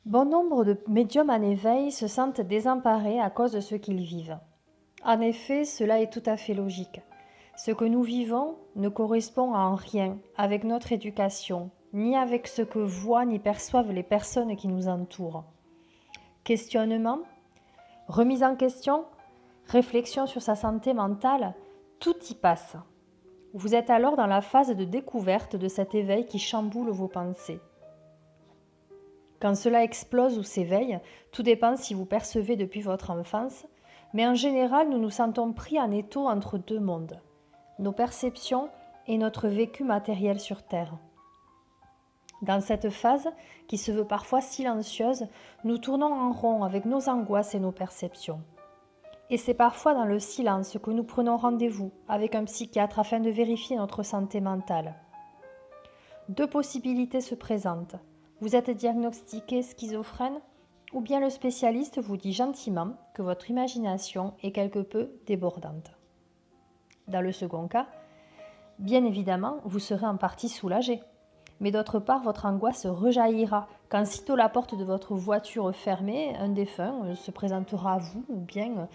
Bon nombre de médiums en éveil se sentent désemparés à cause de ce qu'ils vivent. En effet, cela est tout à fait logique. Ce que nous vivons ne correspond en rien avec notre éducation, ni avec ce que voient ni perçoivent les personnes qui nous entourent. Questionnement, remise en question, réflexion sur sa santé mentale, tout y passe. Vous êtes alors dans la phase de découverte de cet éveil qui chamboule vos pensées. Quand cela explose ou s'éveille, tout dépend si vous percevez depuis votre enfance, mais en général, nous nous sentons pris en étau entre deux mondes, nos perceptions et notre vécu matériel sur Terre. Dans cette phase, qui se veut parfois silencieuse, nous tournons en rond avec nos angoisses et nos perceptions. Et c'est parfois dans le silence que nous prenons rendez-vous avec un psychiatre afin de vérifier notre santé mentale. Deux possibilités se présentent. Vous êtes diagnostiqué schizophrène ou bien le spécialiste vous dit gentiment que votre imagination est quelque peu débordante. Dans le second cas, bien évidemment, vous serez en partie soulagé. Mais d'autre part, votre angoisse rejaillira quand sitôt la porte de votre voiture fermée, un défunt se présentera à vous ou bien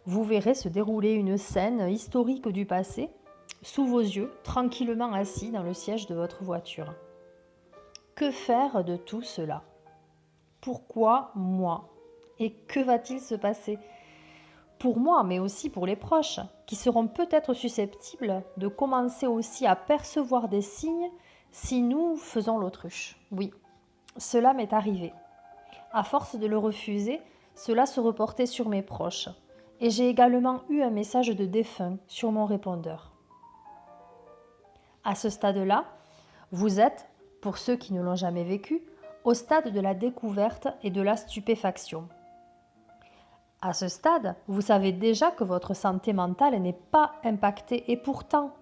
vous verrez se dérouler une scène historique du passé sous vos yeux, tranquillement assis dans le siège de votre voiture. Que faire de tout cela ? Pourquoi moi ? Et que va-t-il se passer ? Pour moi, mais aussi pour les proches, qui seront peut-être susceptibles de commencer aussi à percevoir des signes si nous faisons l'autruche. Oui, cela m'est arrivé. À force de le refuser, cela se reportait sur mes proches. Et j'ai également eu un message de défunt sur mon répondeur. À ce stade-là, vous êtes, pour ceux qui ne l'ont jamais vécu, au stade de la découverte et de la stupéfaction. À ce stade, vous savez déjà que votre santé mentale n'est pas impactée et pourtant,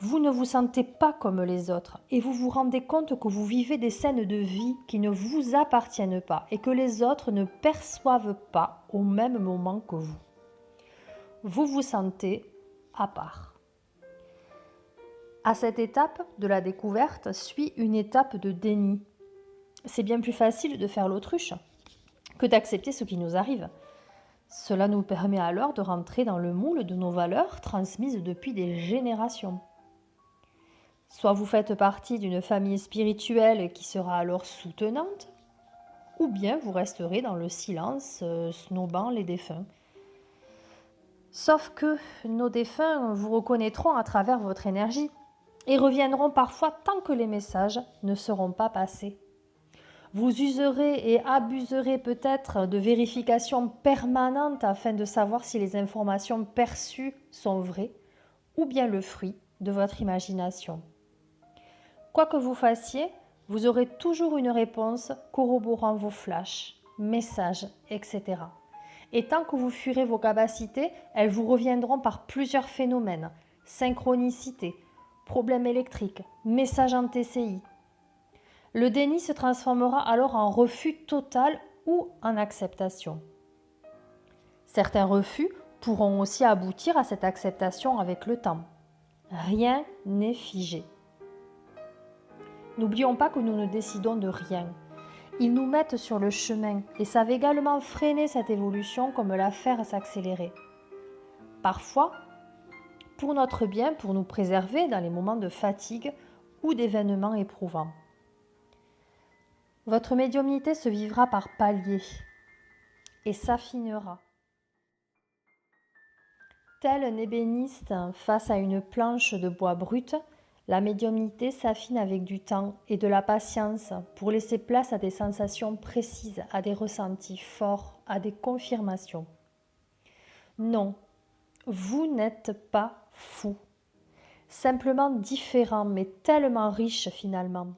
vous ne vous sentez pas comme les autres et vous vous rendez compte que vous vivez des scènes de vie qui ne vous appartiennent pas et que les autres ne perçoivent pas au même moment que vous. Vous vous sentez à part. À cette étape de la découverte suit une étape de déni. C'est bien plus facile de faire l'autruche que d'accepter ce qui nous arrive. Cela nous permet alors de rentrer dans le moule de nos valeurs transmises depuis des générations. Soit vous faites partie d'une famille spirituelle qui sera alors soutenante, ou bien vous resterez dans le silence, snobant les défunts. Sauf que nos défunts vous reconnaîtront à travers votre énergie et reviendront parfois tant que les messages ne seront pas passés. Vous userez et abuserez peut-être de vérifications permanentes afin de savoir si les informations perçues sont vraies ou bien le fruit de votre imagination. Quoi que vous fassiez, vous aurez toujours une réponse corroborant vos flashs, messages, etc. Et tant que vous fuirez vos capacités, elles vous reviendront par plusieurs phénomènes, synchronicité, problèmes électriques, messages en TCI. Le déni se transformera alors en refus total ou en acceptation. Certains refus pourront aussi aboutir à cette acceptation avec le temps. Rien n'est figé. N'oublions pas que nous ne décidons de rien. Ils nous mettent sur le chemin et savent également freiner cette évolution comme la faire s'accélérer. Parfois, pour notre bien, pour nous préserver dans les moments de fatigue ou d'événements éprouvants. Votre médiumnité se vivra par paliers et s'affinera. Tel un ébéniste face à une planche de bois brut, la médiumnité s'affine avec du temps et de la patience pour laisser place à des sensations précises, à des ressentis forts, à des confirmations. Non, vous n'êtes pas fou, simplement différent mais tellement riche finalement.